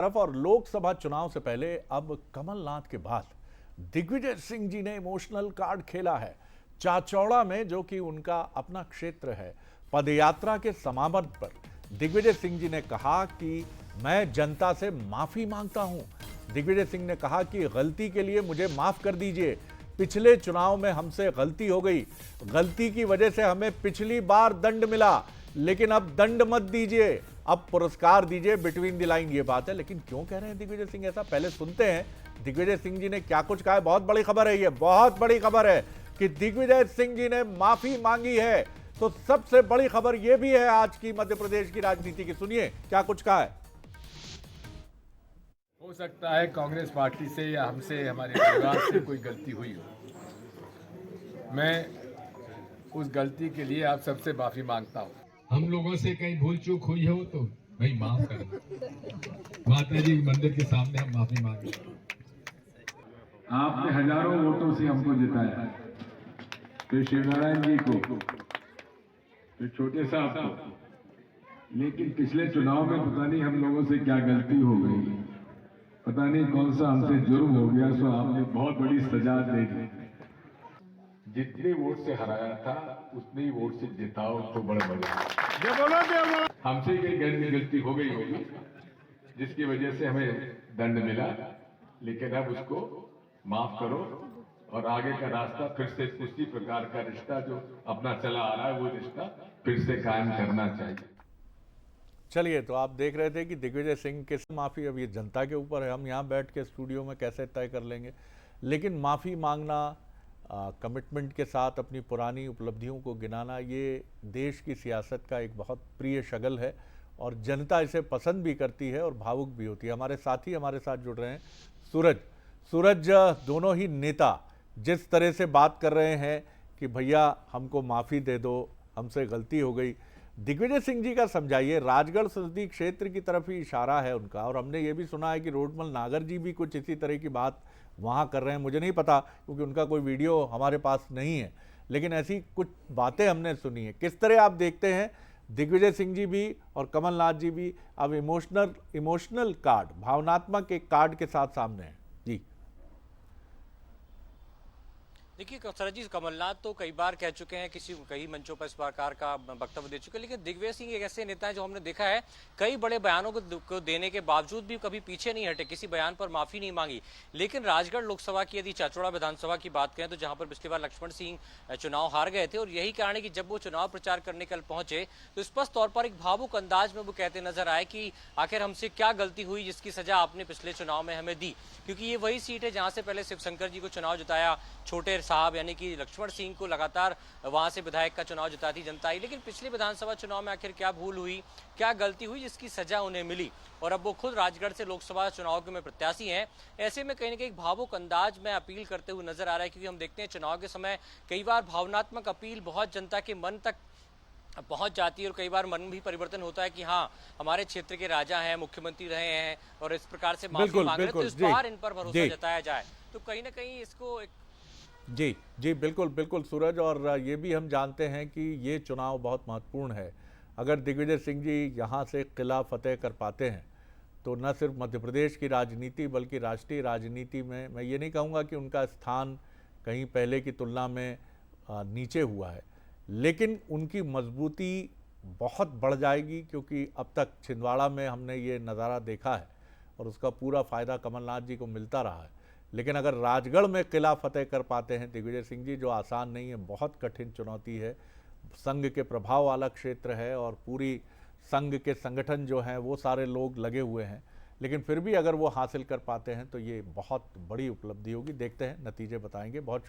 तरफ और लोकसभा चुनाव से पहले अब कमलनाथ के बाद दिग्विजय सिंह जी ने इमोशनल कार्ड खेला है। चाचौड़ा में, जो कि उनका अपना क्षेत्र है, पदयात्रा के समापन पर दिग्विजय सिंह जी ने कहा कि मैं जनता से माफी मांगता हूं। दिग्विजय सिंह ने कहा कि गलती के लिए मुझे माफ कर दीजिए। पिछले चुनाव में हमसे गलती हो गई, गलती की वजह से हमें पिछली बार दंड मिला, लेकिन अब दंड मत दीजिए, अब पुरस्कार दीजिए। बिटवीन द लाइन ये बात है। लेकिन क्यों कह रहे हैं दिग्विजय सिंह ऐसा, पहले सुनते हैं दिग्विजय सिंह जी ने क्या कुछ कहा है। बहुत बड़ी खबर है, ये बहुत बड़ी खबर है कि दिग्विजय सिंह जी ने माफी मांगी है। तो सबसे बड़ी खबर यह भी है आज की मध्य प्रदेश की राजनीति की। सुनिए क्या कुछ कहा है। हो सकता है कांग्रेस पार्टी से या हमसे, हमारे परिवार से कोई गलती हुई हो। मैं उस गलती के लिए आप सबसे माफी मांगता हूं। हम लोगों से कहीं भूल चूक हुई हो तो भाई माफ करना। माता जी मंदिर के सामने हम माफी मांगे। आपने हजारों वोटों से हमको जिताया, फिर शिवनारायण जी को, फिर छोटे साहब को, लेकिन पिछले चुनाव में पता नहीं हम लोगों से क्या गलती हो गई, पता नहीं कौन सा हमसे जुर्म हो गया, सो आपने बहुत बड़ी सजा दे दी। जितने वोट से हराया था उतने ही वोट से जिताओ तो बड़ा मजा। हमसे कई गलती हो गई होगी जिसकी वजह से हमें दंड मिला, लेकिन अब उसको माफ करो और आगे का रास्ता फिर से उसी प्रकार का रिश्ता जो अपना चला आ रहा है वो रिश्ता फिर से कायम करना चाहिए। चलिए, तो आप देख रहे थे कि दिग्विजय सिंह के माफी, अब ये जनता के ऊपर है, हम यहाँ बैठ के स्टूडियो में कैसे तय कर लेंगे। लेकिन माफी मांगना, कमिटमेंट के साथ अपनी पुरानी उपलब्धियों को गिनाना, ये देश की सियासत का एक बहुत प्रिय शगल है और जनता इसे पसंद भी करती है और भावुक भी होती है। हमारे साथी हमारे साथ जुड़ रहे हैं। सूरज, दोनों ही नेता जिस तरह से बात कर रहे हैं कि भैया हमको माफ़ी दे दो, हमसे गलती हो गई, दिग्विजय सिंह जी का समझाइए। राजगढ़ संसदीय क्षेत्र की तरफ ही इशारा है उनका, और हमने ये भी सुना है कि रोडमल नागर जी भी कुछ इसी तरह की बात वहाँ कर रहे हैं। मुझे नहीं पता क्योंकि उनका कोई वीडियो हमारे पास नहीं है, लेकिन ऐसी कुछ बातें हमने सुनी है। किस तरह आप देखते हैं दिग्विजय सिंह जी भी और कमलनाथ जी भी अब इमोशनल कार्ड, भावनात्मक एक कार्ड के साथ सामने हैं जी। देखिए सर जी, कमलनाथ तो कई बार कह चुके हैं, कई मंचों पर इस प्रकार का वक्तव्य दे चुके हैं, लेकिन दिग्विजय सिंह एक ऐसे नेता हैं जो हमने देखा है कई बड़े बयानों को देने के बावजूद भी कभी पीछे नहीं हटे, किसी बयान पर माफी नहीं मांगी। लेकिन राजगढ़ लोकसभा की यदि चाचौड़ा विधानसभा की बात करें तो जहां पर पिछली बार लक्ष्मण सिंह चुनाव हार गए थे, और यही कारण है कि जब वो चुनाव प्रचार करने कल पहुंचे तो स्पष्ट तौर पर एक भावुक अंदाज में वो कहते नजर आए कि आखिर हमसे क्या गलती हुई जिसकी सजा आपने पिछले चुनाव में हमें दी। क्योंकि ये वही सीट है जहां से पहले शिवशंकर जी को चुनाव जिताया, छोटे साहब यानी कि लक्ष्मण सिंह को लगातार वहां से विधायक का चुनाव जिताती जनता आई। लेकिन पिछले विधानसभा चुनाव में आखिर क्या भूल हुई, क्या गलती हुई जिसकी सजा उन्हें मिली, और अब वो खुद राजगढ़ से लोकसभा चुनाव के में प्रत्याशी हैं। ऐसे में कहीं ना कहीं भावुक अंदाज में अपील करते हुए नजर आ रहा है, क्योंकि हम देखते हैं चुनाव के समय कई बार भावनात्मक अपील बहुत जनता के मन तक पहुंच जाती है और कई बार मन भी परिवर्तन होता है कि हाँ हमारे क्षेत्र के राजा हैं, मुख्यमंत्री रहे हैं और इस प्रकार से माफी मांग रहे हैं, तो इस बार इन पर भरोसा जताया जाए तो कहीं ना कहीं इसको जी बिल्कुल सूरज। और ये भी हम जानते हैं कि ये चुनाव बहुत महत्वपूर्ण है। अगर दिग्विजय सिंह जी यहाँ से किला फतेह कर पाते हैं तो न सिर्फ मध्य प्रदेश की राजनीति बल्कि राष्ट्रीय राजनीति में, मैं ये नहीं कहूँगा कि उनका स्थान कहीं पहले की तुलना में नीचे हुआ है, लेकिन उनकी मजबूती बहुत बढ़ जाएगी। क्योंकि अब तक छिंदवाड़ा में हमने ये नज़ारा देखा है और उसका पूरा फ़ायदा कमलनाथ जी को मिलता रहा है। लेकिन अगर राजगढ़ में किला फतेह कर पाते हैं दिग्विजय सिंह जी, जो आसान नहीं है, बहुत कठिन चुनौती है, संघ के प्रभाव वाला क्षेत्र है और पूरी संघ के संगठन जो हैं वो सारे लोग लगे हुए हैं, लेकिन फिर भी अगर वो हासिल कर पाते हैं तो ये बहुत बड़ी उपलब्धि होगी। देखते हैं, नतीजे बताएंगे। बहुत